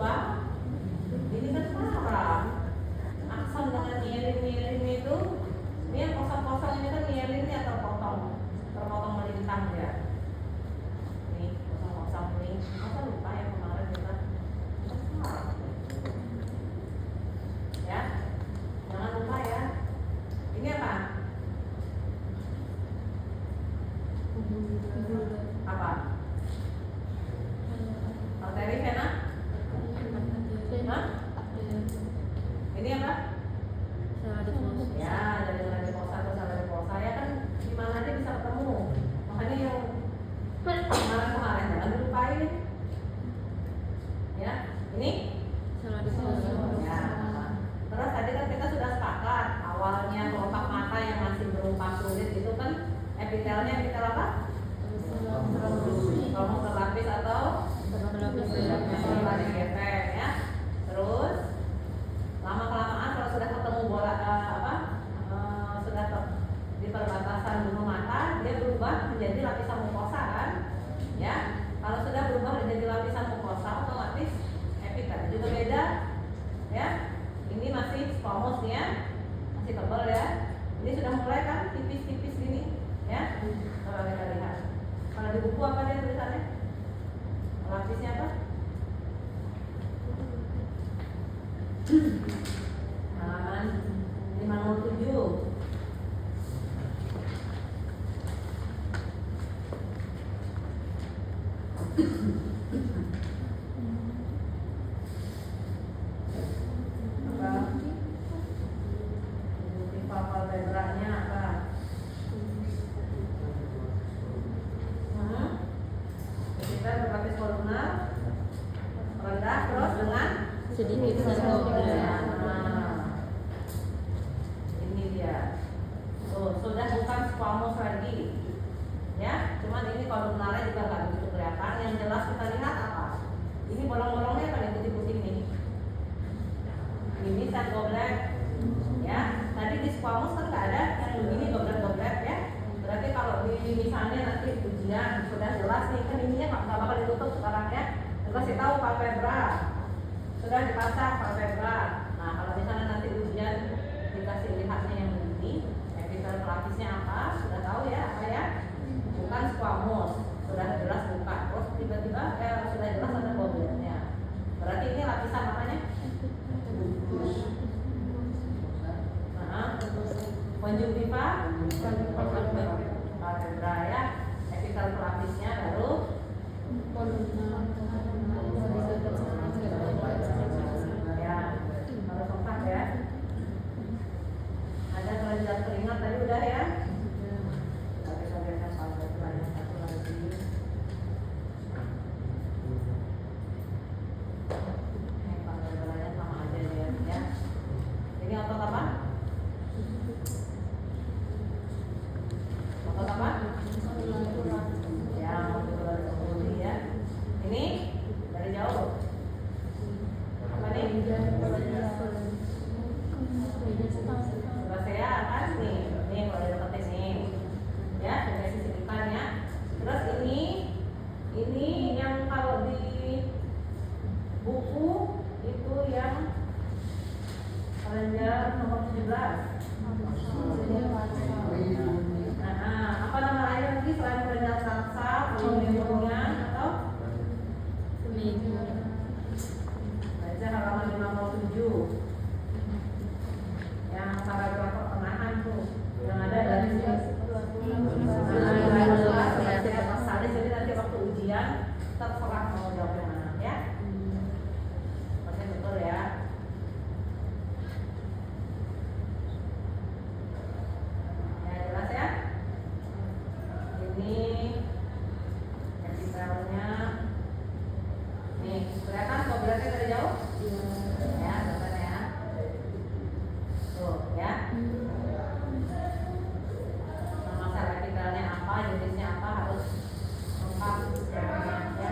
lupa? Ini kan parah. Akson dengan miring itu, ini yang kosong-kosong ini kan miringnya terpotong melintang ya. Ini kosong-kosong ini, masa lupa yang kemarin kita? Ya, jangan lupa ya. Ini apa? Apa? Arteri vena? Hah? Ini apa? Ya, dari radiposa ke radiposa ya kan di mana aja bisa ketemu. Makanya yang kemarin jangan dilupain. Ya, ini? Ya. Terus tadi kan kita sudah sepakat awalnya kelopak mata yang masih berupa fluid itu kan epitelnya epitel apa? Kalau terlapis atau terlapis gepeng ya. Terus lama kelamaan kalau sudah ketemu bola sudah di perbatasan gunung mata dia berubah menjadi lapisan mukosa kan? Ya. Kalau sudah berubah menjadi lapisan mukosa otomatis epitel juga beda ya. Ini masih squamosnya masih tebal ya. Ini sudah mulai kan tipis-tipis gini ya. Kalau kita lihat. Kalau di buku apa dia tulisannya? Lapisnya apa? Halaman 507. sedikit ini dia. Sudah bukan squamous lagi. Ya, cuman ini kolumnarnya juga nggak begitu kelihatan. Yang jelas kita lihat apa? Ini bolong-bolongnya kan yang putih-putih nih. Ini sel goblet. Ya, tadi di squamous kan nggak ada yang begini goblet-goblet ya. Berarti kalau di misalnya nanti ujian sudah jelas nih kan ininya nggak bakal ditutup sekarang ya. Dikasih tahu palpebra. Sudah dipasang palpebra. Nah, kalau misalnya nanti ujian dikasih lihatnya yang begini, epitel pelapisnya apa? Sudah tahu ya apa ya? Bukan squamous, sudah jelas bukan. Terus tiba-tiba sudah jelas ada gobletnya. Berarti ini lapisan apanya? Konjungtiva, palpebra ya. Epitel pelapisnya baru ya, harus lengkap ya. Ada kelenjar keringat tadi udah ya. Kita lihat palpebra yang satu lagi. Ini palpebranya sama aja dia ya. Ini otot apa? Otot apa? Ya, otot ya. Ini dari jauh. Apa nih? Rasea kan nih. Nih kalau dideketin nih. Ya, dari sisi depannya. Terus ini yang kalau di buku itu yang kelenjar nomor 17. Nah, apa nama lain lagi selain kelenjar saksa, kelenjar atau baca halaman 57 yang paragraf pertengahan tuh yang ada dari jadi nanti waktu ujian terserah mau jawab yang mana ya. Oke, betul ya. Ya jelas ya. Ini epitelnya. Nih, kelihatan gobletnya dari jauh? Ya, kelihatan ya. Tuh, ya. Nama sel epitelnya apa, jenisnya apa harus lengkap ya.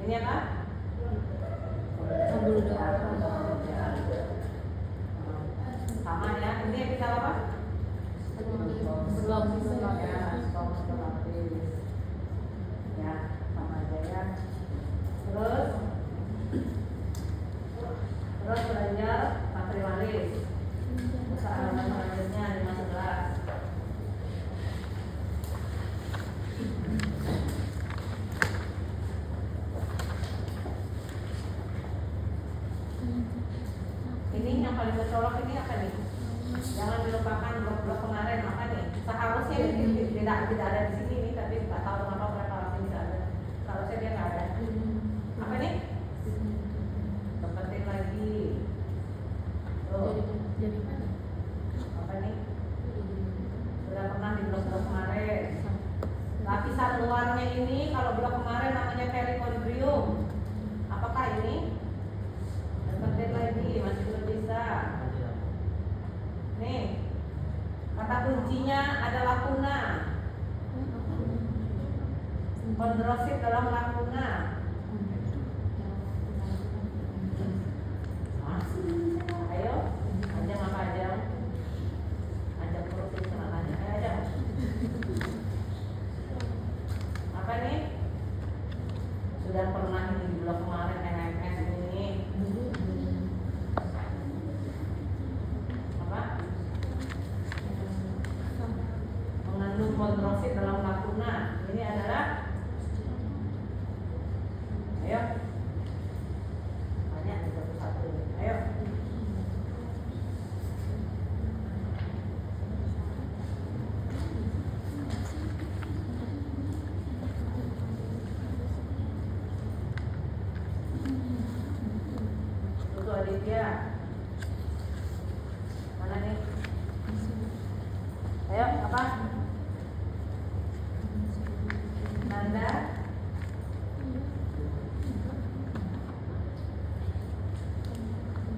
Ini apa? Sama ya. Ini epitel apa? Ya, sama aja ya. tidak ada di sini nih, tapi nggak tahu kenapa preparat ini nggak ada. Seharusnya dia nggak ada. Apa nih? Tempatin lagi. Tuh. Jadi mana? Apa nih? Sudah pernah di blog-blog kemarin. Lapisan luarnya ini kalau blok kemarin namanya perikondrium. Apakah ini? Tempatin lagi, masih belum bisa. Nih, kata kuncinya ada lakuna. Kondrosit dalam lakuna. Ayo, ajang apa ajang? Ajang perut ini kena tanya. Ayo ajang. Apa nih? Sudah pernah ini di blog kemarin NMS ini. Apa? Mengandung kondrosit dalam lakuna. Ini adalah, ayo, banyak nih satu-satu nih. Ayo. Tuh Aditya. Mana nih? Ayo, apa? Nanda.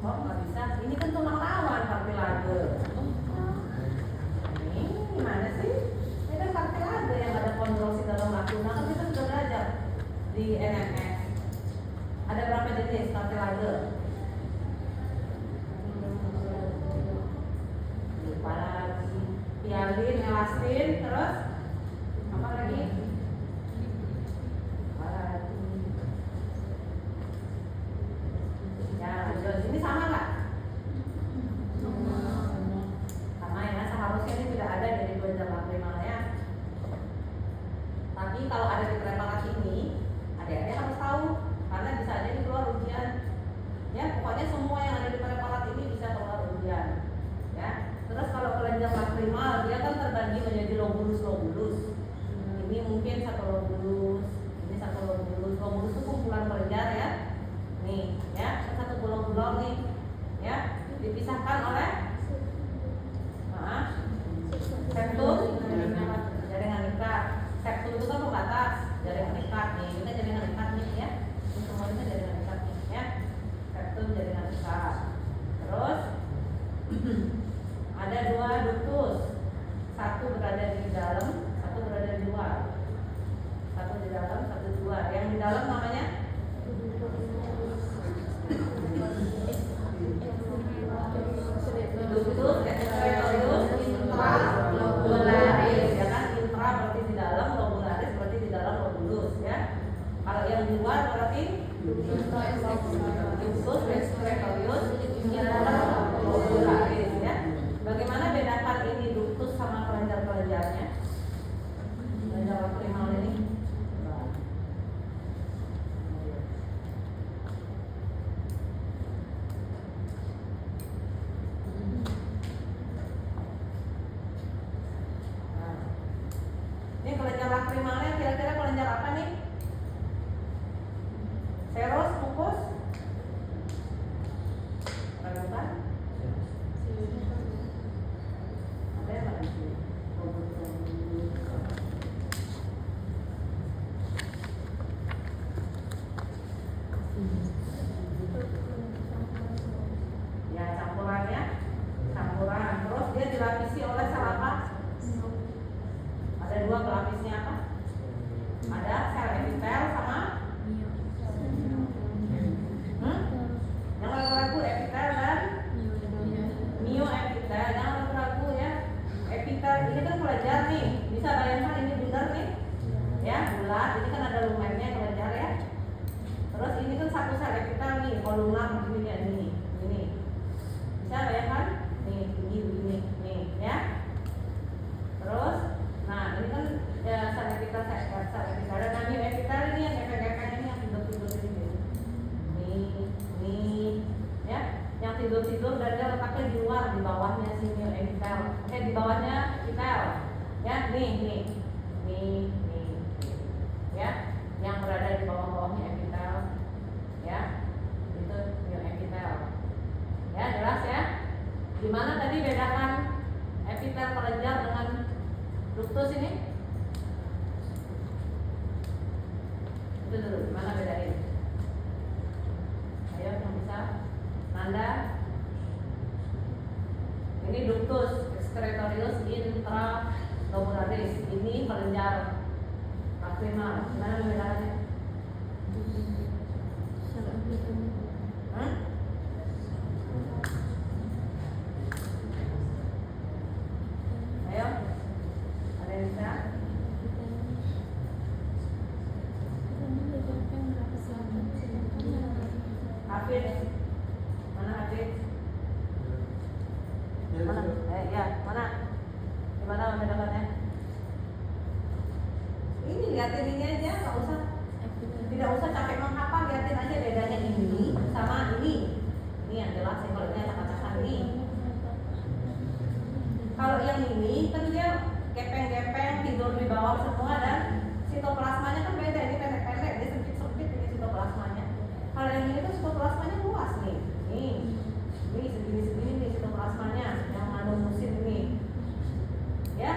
Oh, nggak bisa. Ini kan tulang rawan kartilage. Ini gimana sih? Ini kan kartilage yang ada kondrosit dalam lakuna. Kan kita sudah belajar di NMS. Ada berapa jenis kartilage? Lupa lagi. Hialin, elastin, terus apa lagi? Apa lagi? Ya, lanjut. Ini sama nggak? Sama ya, seharusnya ini tidak ada dari kelenjar lacrimal ya. Tapi kalau ada di preparat ini, adik-adik harus tahu karena bisa aja ini keluar ujian. Ya, pokoknya semua yang ada di preparat ini bisa keluar ujian. Ya. Terus kalau kelenjar lacrimal dia kan terbagi menjadi lobulus-lobulus. Ini mungkin satu lobulus, ini satu lobulus. Lobulus itu kumpulan kelenjar ya. Nih, ya, satu bolong-bolong nih, ya, dipisahkan oleh septum, jaringan ikat. Septum itu kan pembatas, jaringan ikat nih, ini kan jaringan ikat nih, ya. Ini semua ini jaringan ikat nih, ya. Septum jaringan ikat. Terus ada dua ductus, satu berada di dalam, satu berada di luar. Satu di dalam, satu di luar. Yang di dalam namanya ductus excretorius intralobularis, ya kan? Intra berarti di dalam, lobularis berarti di dalam lobulus, ya. Kalau yang di luar berarti ductus excretorius intralobularis, ya. Bagaimana bedakan ini ductus sama kelenjar-kelenjarnya? Kelenjar lacrimal ini. Ini kelenjar lacrimalnya kira-kira kelenjar apa nih? Seros, mukus? Bukan? Ada yang mana sih? Ya, campurannya, campuran. Terus dia dilapisi oleh sel apa? Ada dua pelapisnya apa? Ada sel epitel sama yang ragu-ragu epitel dan mioepitel. Jangan ragu-ragu ya. Epitel ini kan kelenjar nih. Bisa bayangkan ini bundar nih, ya bulat. Ini kan ada lumennya kelenjar ya. Terus ini kan satu sel epitel nih, kolumnar begini ya ini. Bisa bayangkan? Nih, begini, nih, ya. Terus nah, ini kan ya, sel epitel. Dan mioepitel ini yang efek-efek ini yang tidur-tidur ini. Nih, ya, yang tidur-tidur dan dia letaknya di luar, di bawahnya si mioepitel. Di bawahnya epitel. Ya, nih. nih, ya, yang berada di bawah-bawahnya epitel, ya, itu myoepitel, ya, jelas ya. Gimana tadi bedakan epitel kelenjar dengan ductus ini? Itu dulu, gimana bedain? Ayo yang bisa, Nanda. Ini ductus excretorius intratubularis, ini kelenjar lacrimal. Gimana membedakannya? Ayo, ada yang bisa? Hafid, mana Hafid? Mana? Ya, mana? Gimana membedakannya? Ini liatin ini aja, nggak usah, tidak usah capek menghafal, liatin aja bedanya ini sama ini. Ini yang jelas, kalau ini ada kata-kata ini. Kalau yang ini kan dia gepeng-gepeng, tidur di bawah semua, dan sitoplasmanya kan beda, ini pendek-pendek, dia sempit-sempit ini sitoplasmanya. Kalau yang ini tuh sitoplasmanya luas nih, ini segini-segini nih sitoplasmanya, yang mononusin ini, ya,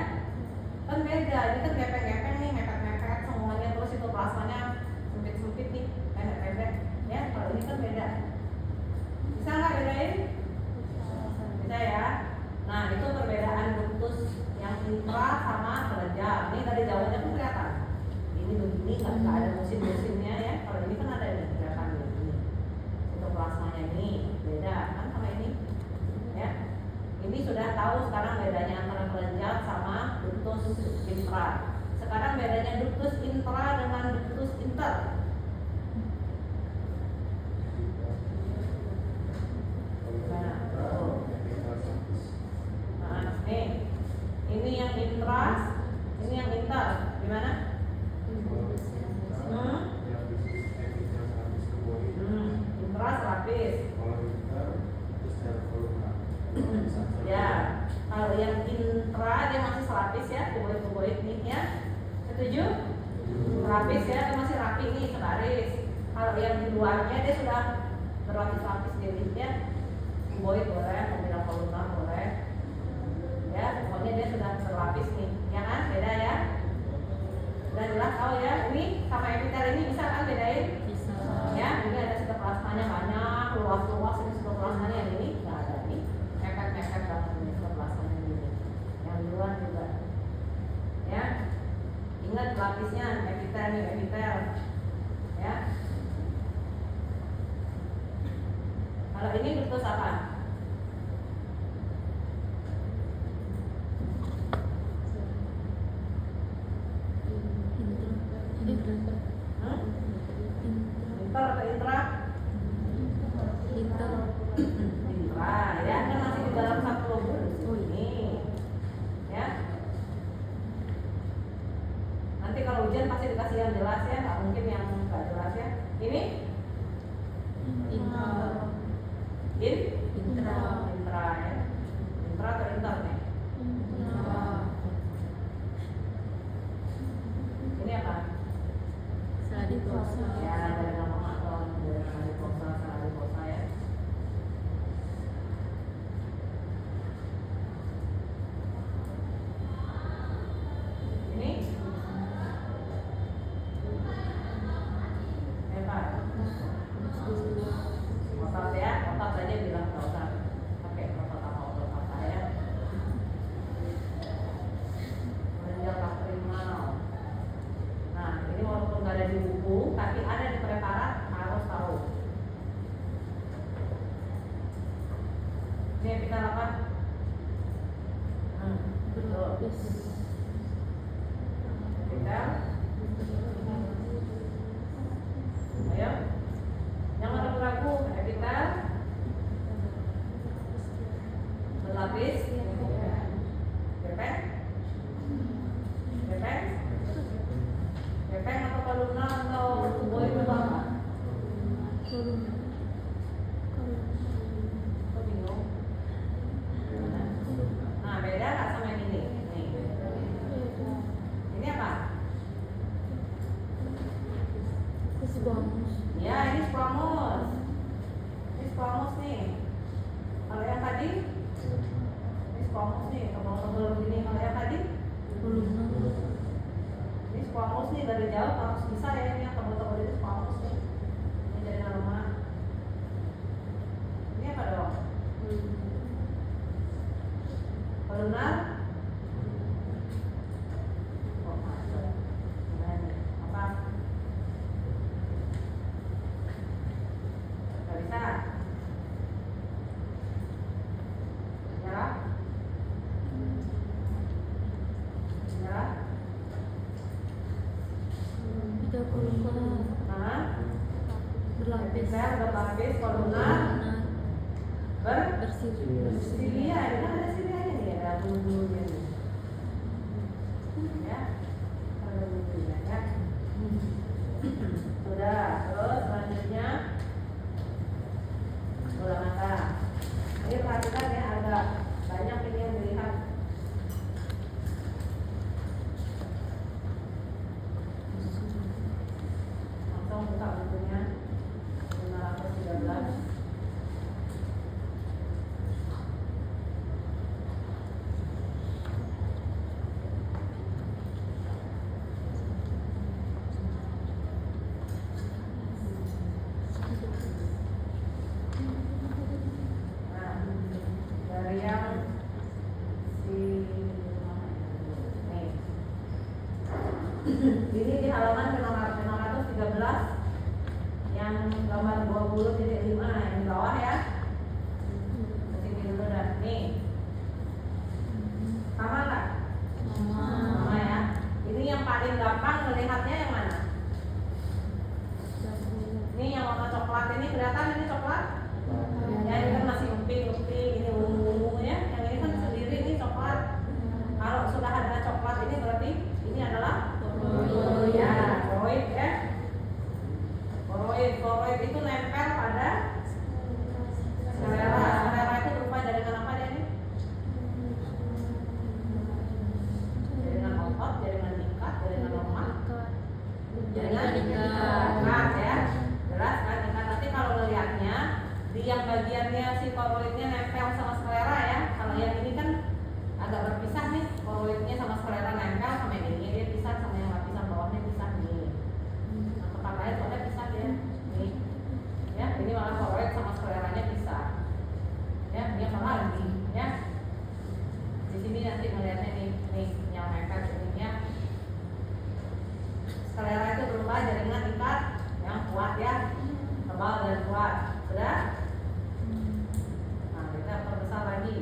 kan beda, ini kan gepeng-gepeng nih, mepet-mepet semuanya, terus sitoplasmanya sempit-sempit nih, pendek-pendek, ya. Kalau ini kan beda, bisa nggak bedain? Bisa ya. Nah, itu perbedaan ductus yang intra sama kelenjar. Ini dari jauhnya kan kelihatan. Ini begini, nggak ada musim-musimnya ya. Kalau ini kan ada nih, kelihatan ini. Sitoplasmanya ini beda kan sama ini, ya. Ini sudah tahu sekarang bedanya antara kelenjar sama ductus intra. Sekarang bedanya ductus intra dengan ductus inter. Nih, ini yang intras, ini yang inter, gimana? Intras lapis. Ya, kalau yang intra dia masih selapis ya, kuboid nih ya. Setuju? Lapis ya, dia masih rapi nih, sebaris. Kalau yang di luarnya dia sudah berlapis-lapis jadinya, kuboid boleh, bilang kolumnar boleh. Ya, pokoknya dia sudah berlapis nih, ya kan? Beda ya? Udah jelas tahu ya? Ini sama epitel ini bisa kan bedain? Bisa. Ya, ini ada sitoplasmanya banyak, luas-luas ini sitoplasmanya, yang ini nggak ada nih, mepet-mepet banget ini sitoplasmanya ini. Yang di luar juga, ya. Ingat lapisnya epitel nih, epitel, ya. Kalau ini ductus apa? Inter atau intra? Intra, ya, kan masih di dalam satu lobul ini, ya. Nanti kalau ujian pasti dikasih yang jelas ya, nggak mungkin yang nggak jelas ya. Ini? Intra ya. Intra atau inter nih? Ini apa? Saladiposa. Ya, dari nama maklum, dari saladiposa ya. Ini? Hebat. Otot ya, otot aja bilang otot. Pakai otot apa otot apa ya. Kelenjar lacrimal. Nah, ini walaupun nggak ada di buku, tapi ada di preparat, harus tahu. Ini epitel apa? Betul. Epitel. Ayo, jangan ragu-ragu. Epitel berlapis. Gepeng. Gepeng. Gepeng atau kolumnar atau kuboid itu apa? Kok bingung? Nah, beda nggak sama yang ini? Nih. Ini apa? squamous. Ini squamous nih. Kalau yang tadi, ini squamous nih. Tebal-tebal begini. Kalau yang tadi, ini squamous nih, dari jauh harus bisa ya, ini yang tebal-tebal itu squamous nih. Ini jaringan lemak. Ini apa dong? Kolunar. Oh, masuk. Gimana nih? Apa? Gak bisa. Nyerah. Nyerah. 34 Nah, berlapis saya berlapis kolunar bersilia. Ini kan ada silianya nih, ada bulu-bulunya nih. Ya, ada bulu-bulunya ya. Sudah, terus selanjutnya bola mata. Ini perhatikan ya, agak banyak ini yang dilihat. Langsung buka bukunya 513. Nah, dari yang nih. Ini di halaman 613 yang gambar 20.5 yang di bawah ya. Kesini dulu dah. Nih. Sama nggak? Sama ya. Ini yang paling gampang melihatnya yang mana? Ini yang warna coklat ini kelihatan ini coklat? Ya ini kan masih emping-emping, ini ungu-ungu ya. Yang ini kan sendiri ini coklat. Kalau sudah ada coklat ini berarti ini adalah ya, koroid ya. Koroid itu nempel pada selera. Selera itu berupa jaringan apa dia ini? Jaringan otot, jaringan ikat, jaringan lemak, jaringan ikat ya. Jelas kan? Ikat. Nanti kalau melihatnya di yang bagiannya si koroidnya nempel sama selera ya. Kalau yang ini kan agak berpisah nih, koroidnya sama selera nempel sama yang ini dia pisah, sama yang lapisan bawahnya pisah nih. Nah, tempat lain soalnya pisah ya. Nih, ya ini malah koroid sama seleranya pisah. Ya, ini apa lagi? Ya, di sini nanti melihatnya nih yang nempel ini ya. Selera itu berupa jaringan ikat yang kuat ya, tebal dan kuat. Sudah? Nah, kita perbesar lagi.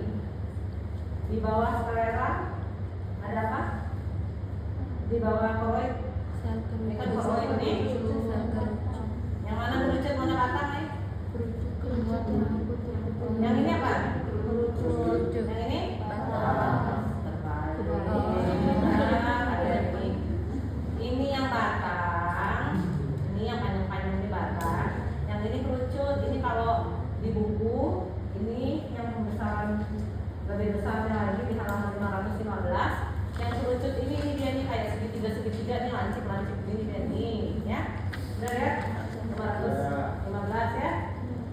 Di bawah selera ada apa? Di bawah koroid. Ini kan koroid nih. Yang mana kerucut, mana batang nih? Yang ini apa? Yang ini? Ini yang batang. Ini yang panjang-panjang di batang. Yang ini kerucut. Ini kalau di buku ini yang pembesaran lebih besarnya lagi di halaman 515. Yang kerucut ini dia nih kayak segitiga nih, lancip ini dia nih ya. Udah ya? 515 ya.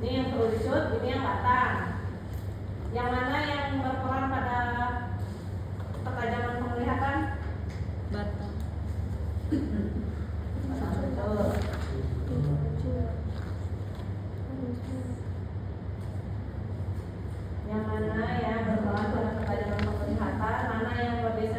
Ini yang kerucut, ini yang batang. Yang mana yang berperan pada ketajaman penglihatan? batang Betul. Yang mana yang berperan pada ketajaman penglihatan? Mana yang lebih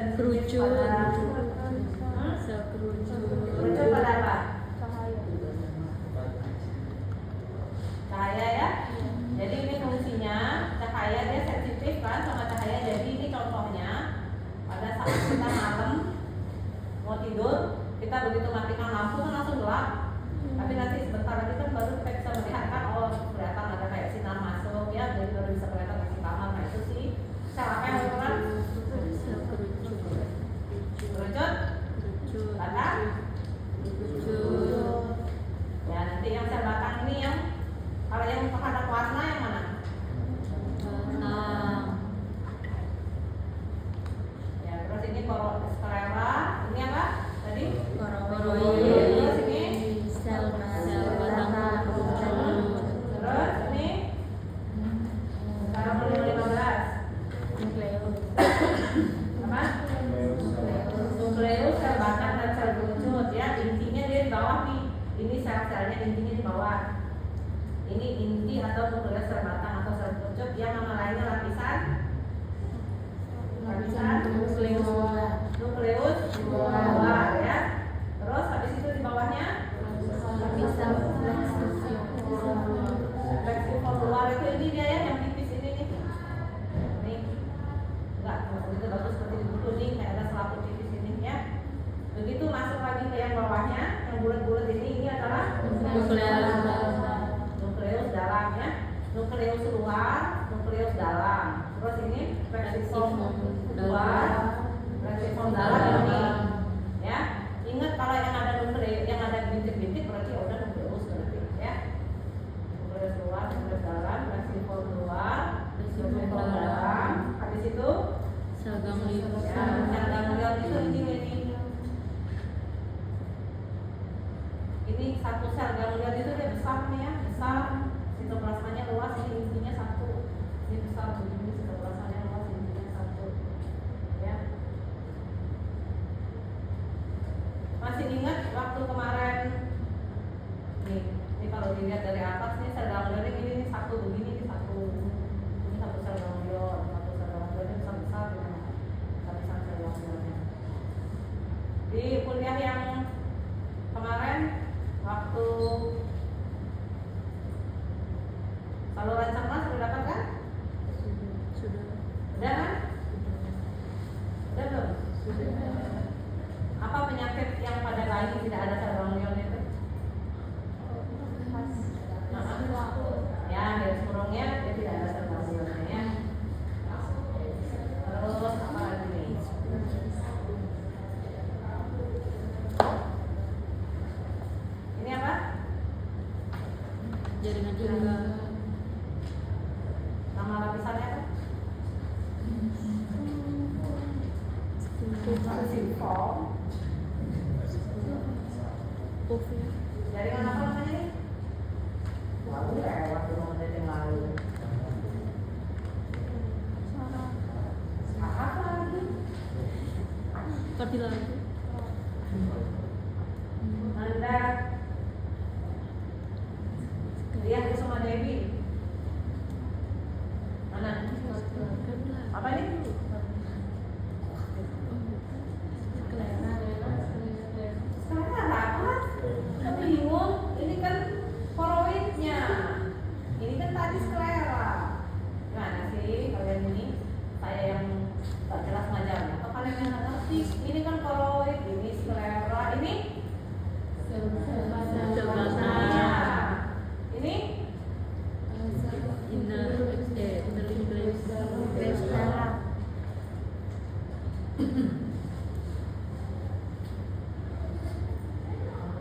Ini inti atau nukleus sel batang atau sel kerucut yang nama lainnya lapisan nukleus luar ya. Terus habis itu di bawahnya lapisan fleksiform luar itu ini dia ya, yang tipis ini nih. Nih. Enggak begitu bagus seperti di buku nih, kayak ada selaput tipis ini ya. Begitu masuk lagi ke yang bawahnya, yang bulat-bulat ini adalah nukleus dalam ya. Nukleus luar, nukleus dalam. Terus ini fleksiform luar, fleksiform dalam ini. Ya. Ingat kalau yang ada nukleus, yang ada bintik-bintik berarti udah nukleus berarti ya. Nukleus luar, nukleus dalam, fleksiform luar, fleksiform dalam. Habis itu sel ganglion. ya, sel ganglion itu ini satu sel ganglion itu dia besar nih ya, besar, sitoplasmanya luas, ini intinya satu, ini besar begini, sitoplasmanya luas, intinya satu, ya. Masih ingat waktu kemarin ini kalau dilihat dari atas nih sel ganglion ini satu begini, ini satu sel ganglion, ini besar besar, lapisan sel ganglionnya. Di kuliah yang kemarin waktu saluran cerna sudah dapat kan? Sudah. Udah kan? Udah belum? Apa penyakit yang pada bayi tidak ada sel ganglion itu? Ya, garis kurungnya dia tidak ada sel ganglionnya ya. Terus apa lagi nih? Ini apa? Jaringan tunggal. Nama lapisannya apa? Fleksiform. Jaringan apa namanya ini? Wah, lewat tuh nomor yang lalu. Apa lagi? Kartilage. Anda lihat tuh sama Dewi. Mana? Apa ini? Sekarang apa? Bingung. Ini kan koroidnya. Ini kan tadi sklera. Gimana sih kalian ini? Saya yang tak jelas ngajarnya. Atau kalian yang nggak ngerti? Ini kan koroid, ini sklera, ini ini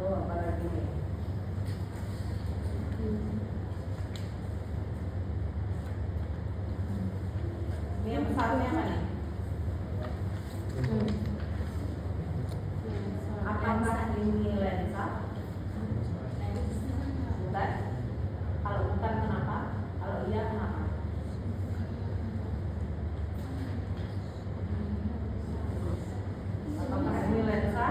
oh, apa lagi nih? Ini yang besarnya apa nih? Apakah ini lensa? Bukan. Kalau bukan kenapa? Kalau iya kenapa? Apakah ini lensa?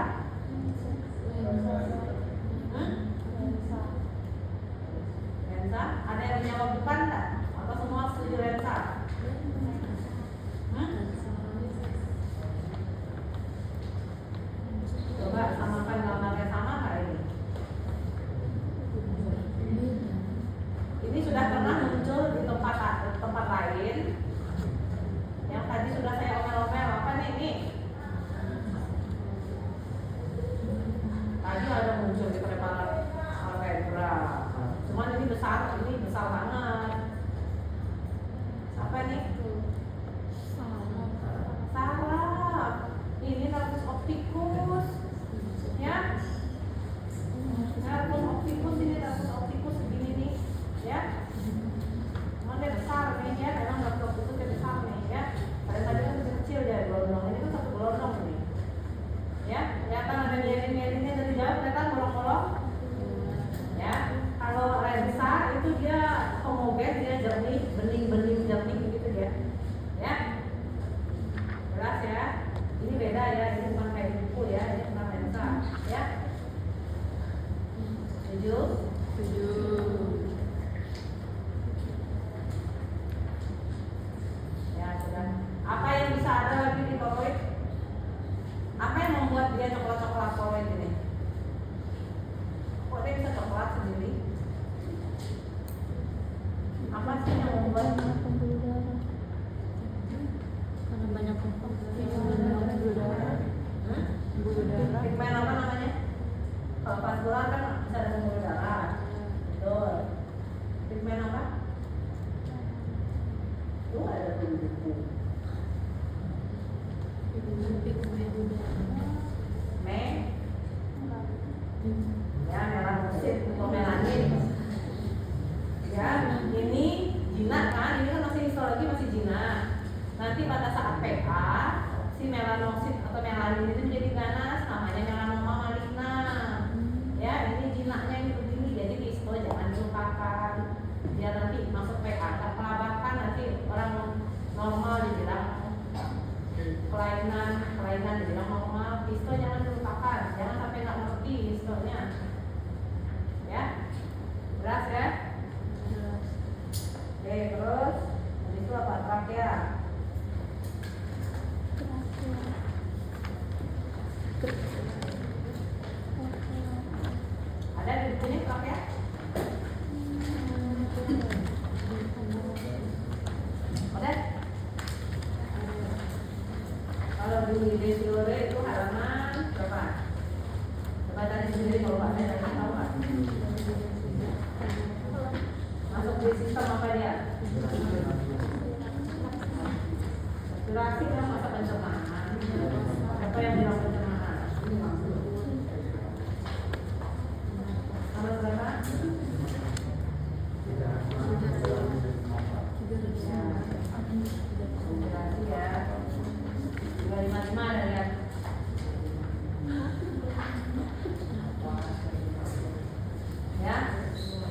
Lensa? Ada yang menjawab bukan tak? Atau semua setuju lensa? Coba samakan gambarnya sama nggak ini? Ini sudah pernah muncul di tempat lain. Yang tadi sudah saya omel-omel apa nih ini? Tadi ada muncul di preparat algebra. Cuman ini besar banget. Apa nih? Saraf. Ini nervus opticus. Ya. Nervus opticus ini nervus opticus segini nih, ya. Cuman dia besar nih ya, memang nervus opticus dia besar nih ya. Tadi kan kecil ya gelondong, ini kan satu gelondong nih. Ya, kelihatan ada mielin-mielinnya dari jauh, kelihatan bolong-bolong. Ya, kalau lensa itu dia homogen, dia jernih, bening-bening jernih begitu ya. Ya, jelas ya. Ini beda ya, ini bukan kayak buku ya, ini bukan lensa, ya. Setuju? Setuju. ibu. Me, ya melanosit atau melanin. Ya, ini jinak kan? Ini kan masih histologi masih jinak. Nanti pada saat PA, si melanosit atau melanin itu menjadi ganas, namanya melanoma maligna. Ya, ini jinaknya ini begini, jadi histo jangan dilupakan. Biar nanti masuk PA, nggak pelabakan nanti orang normal dibilang kelainan dibilang normal. Histo jangan dilupakan, jangan sampai nggak ngerti histonya. Ya, jelas ya? Oke, terus habis itu apa? Trakea. Ada di sini trakea? Ada? Kalau di Desirore itu halaman berapa? Coba cari sendiri kalau Pak saya tahu Pak. Masuk di sistem apa dia? Durasi kan masa pencernaan. Apa yang bilang pencernaan? Nomor berapa? Durasi ya. 255 ada ya. Ya,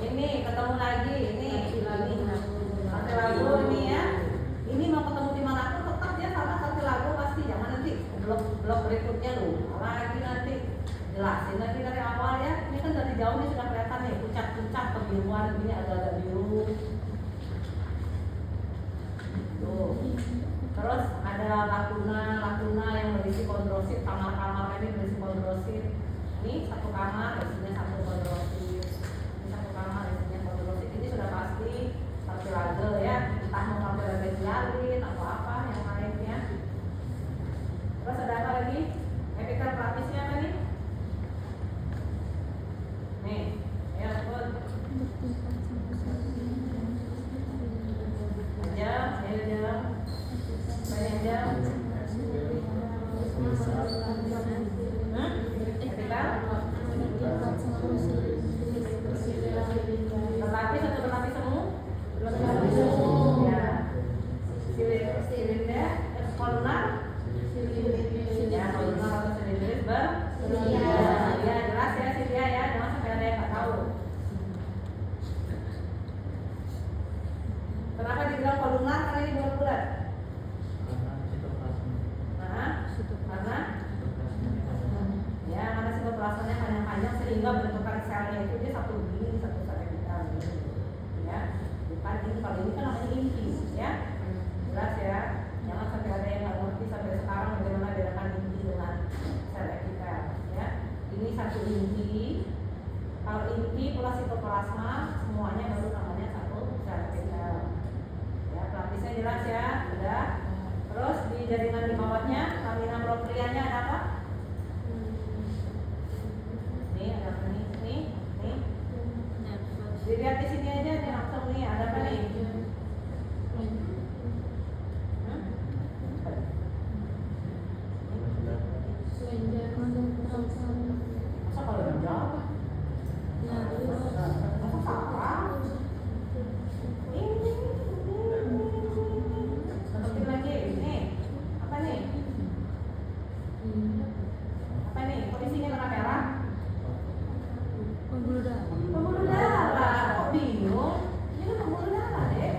ini ketemu lagi, ini satu lagu ini ya. Ini mau ketemu di mana pun tetap dia sama satu lagu pasti, jangan nanti blok berikutnya loh. Lagi nanti jelasin lagi dari awal ya. Ini kan dari jauh ini sudah kelihatan nih puncak-puncak kebiruan ini agak-agak biru. Tuh. Terus ada lakuna yang berisi kondrosit, kamar-kamar ini berisi kondrosit. Ini satu kamar isinya satu kondrosit. Ini sudah pasti sartilage ya, entah mau sartilage hialin atau apa yang lainnya. Terus ada apa lagi? Epitel pelapisnya apa nih? Nih, ya sebut aja, banyak jam. Epitel berlapis atau berlapis semu? Berlapis semu. Ya. Silinder, kolunar. Ya, kolunar atau silindris ya jelas ya silia ya, jangan sampai ada yang nggak tahu. Kenapa dibilang kolunar? Karena ini bulat-bulat. Karena ya karena sitoplasmanya panjang-panjang sehingga bentukan selnya itu dia satu begini satu sel ya. Bukan ini, kalau ini kan namanya inti ya. Jelas ya. Jangan sampai ada yang nggak ngerti sampai sekarang bagaimana bedakan inti dengan sel epitel ya. Ini satu inti. Kalau inti plus sitoplasma semuanya baru namanya satu sel epitel. Ya, pelapisnya jelas ya. Sudah. Terus di jaringan di bawahnya lamina proprianya ada apa? Nih ada apa nih? Nih. Dilihat di sini aja nih langsung nih ada apa nih? Masa kalau menjawab? Masa salah? Ini. Seperti lagi nih. Apa nih? Apa nih? Kondisinya warna merah? Pembuluh darah. Kok bingung? Ini kan pembuluh darah deh.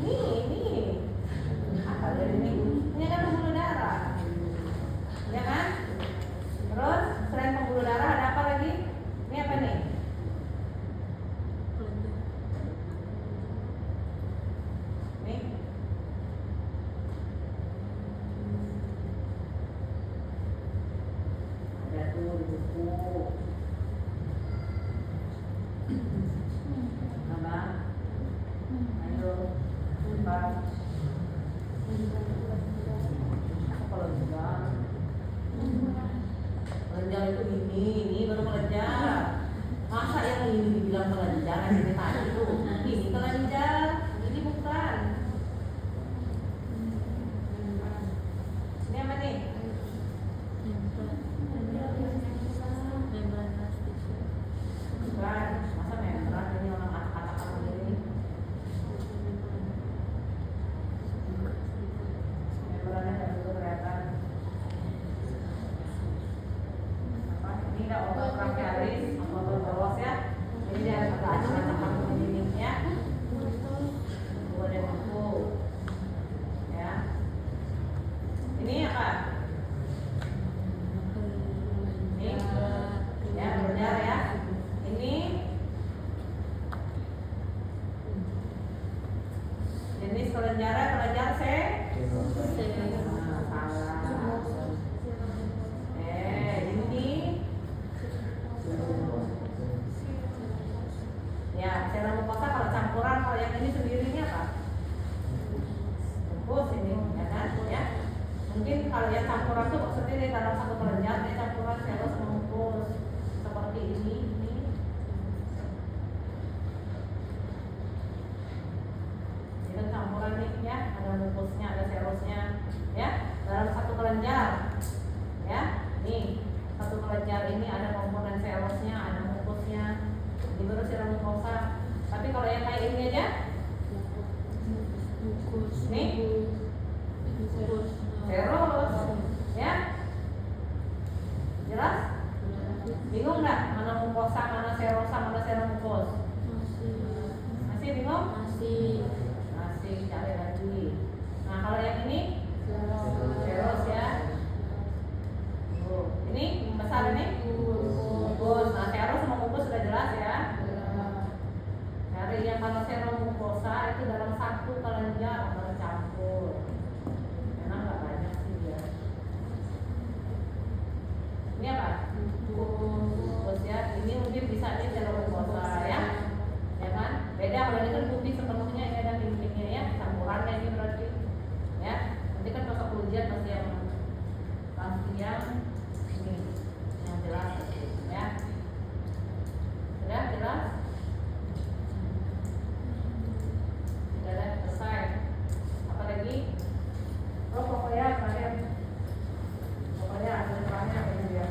Nih. Apa dari ini? Ini kan pembuluh darah. Ya kan? Terus selain pembuluh darah ada apa lagi? Ini apa nih? Nih. Ada tuh di buku. Apa? Ayo. Apa? Kalau enggak melenjar itu ini baru melenjar. Masa yang ini dibilang melenjar yang ini tadi tuh ini melenjar, ini bukan. kelenjar C. Saya. Nah, salah. Ini ya, serum mukosa kalau campuran, kalau yang ini sendirinya apa? Mukus ini, ya kan? Ya. Mungkin kalau yang campuran tuh maksudnya di dalam satu kelenjar dia campuran serum sama mukus seperti ini. Itu campuran nih ya, ada mukusnya, ada serosnya, ya. Dalam satu kelenjar, ya. Nih, satu kelenjar ini ada komponen serosnya, ada mukusnya. Ini baru serum mukosa. Tapi kalau yang kayak ini aja, nih, seros, ya. Jelas? Bingung nggak? Mana mukosa, mana serosa, mana serum mukus? Masih bingung? Masih. Masih cari lagi. Nah kalau yang ini seros ya. Ini besar ini mukus. Nah seros sama mukus sudah jelas ya. Cari yang kalau serum mukosa itu dalam satu kelenjar bercampur. Memang nggak banyak sih dia. Ini apa? Mukus ya. Ini mungkin bisa nih serum mukosa ya. Ya kan? Beda kalau ini kan putih sepenuhnya, ini ada pinggirnya ya, campurannya ini berarti ya. Nanti kan pas ujian pasti yang ini yang jelas ya. Sudah jelas? Sudah selesai. Apa lagi? Oh pokoknya terakhir. Pokoknya hasil terakhir ini dia.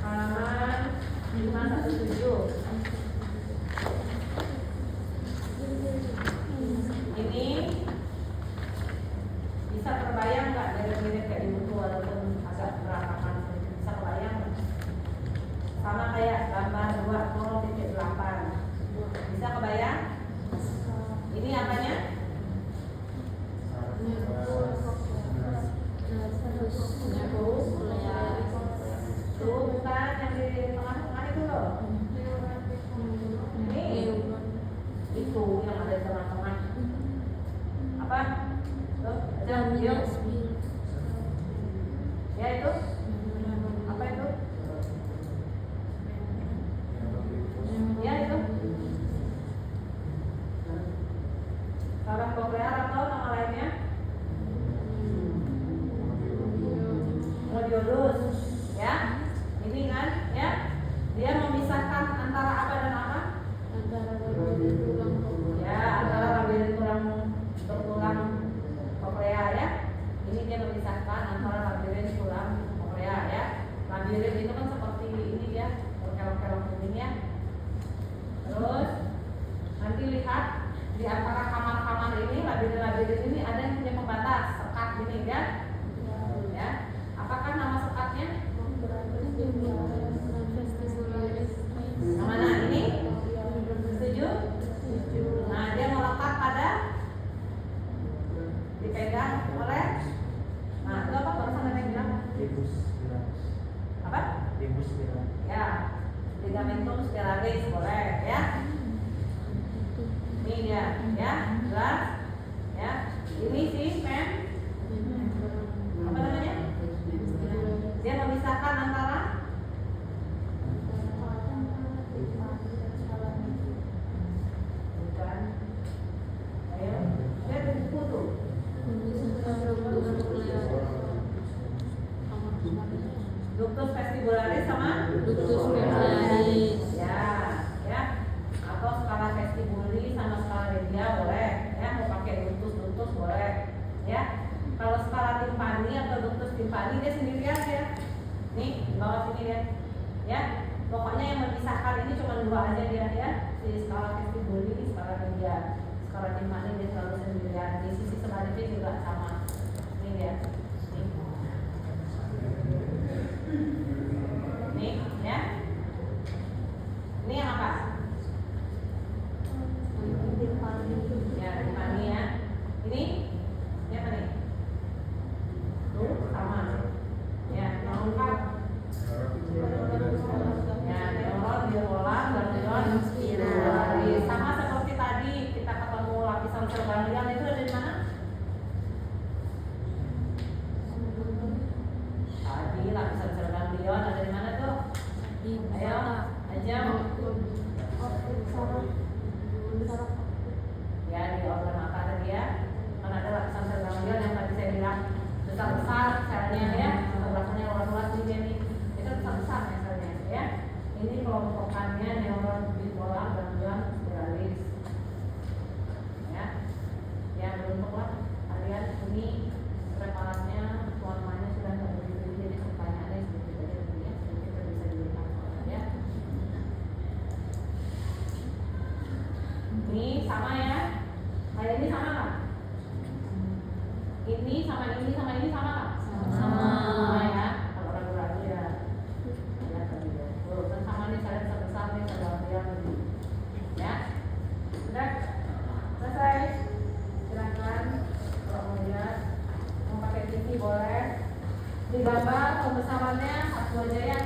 Halaman 517. Ini bisa terbayang nggak mirip-mirip kayak di buku walaupun agak berantakan? Bisa terbayang? Sama kayak gambar 20.8. Bisa kebayang? Ini apanya? Tuh bukan yang di tengah-tengah itu loh. Ini itu yang ada di tengah-tengah. Apa? Tuh, yuk. Ya itu. Apa itu? Ya itu. Saraf koklear atau nama lainnya? Modiolus. Ya. Ini kan, ya. Dia memisahkan antara apa dan apa? Ya, antara labirin tulang bertulang koklea ya. Ini dia memisahkan antara labirin tulang koklea ya. Labirin itu kan seperti ini ya, berkelok-kelok begini ya. Terus nanti lihat di antara kamar-kamar ini, labirin-labirin ini ada yang punya pembatas, sekat gini ya. Ya. Apakah nama sekatnya? Yang mana ini? Setuju? Nah, dia melekat pada dipegang oleh. Nah, itu apa barusan ada yang bilang? Apa? Ya, ligamentum spiralis boleh ya. Ini dia, ya, jelas, ya. Ini si pen. Apa namanya? Dia memisahkan antara bukan. Ayo, lihat di buku tuh. Ductus vestibularis sama Ductus vestibularis. Ya, ya. Atau skala vestibuli sama skala regia boleh, ya. Mau pakai ductus boleh, ya. Kalau skala timpani atau ductus timpani dia sendirian ya. Nih, di bawah sini ya. Ya. Pokoknya yang memisahkan ini cuma dua aja dia ya. Si skala vestibuli, skala regia. Skala timpani dia selalu sendirian. Di sisi sebaliknya juga sama. Ini dia. Nih, ya. Ini yang apa? Ya, timpani ya. Ini apa nih? Tuh, sama. Ya, yang lengkap. Ya, neuron, biomolar, ganglion, spiral. ini kelompokannya neuron bipolar gangguan spiralis. Ya, yang beruntuklah kalian ini preparatnya warnanya sudah nggak begitu, jadi pertanyaannya sedikit aja dulu ya, sedikit bisa dilihat ya. Ini sama ya, kayak ini sama nggak? Ini sama ini sama ini sama nggak? Sama ya. Kalau ragu-ragu ya lihat tadi ya. Tuh, kan sama nih, saya besar nih, saya yang ini. Ya, sudah selesai. Silakan kalau mau lihat, mau pakai TV boleh. Digambar pembesarannya satu aja ya.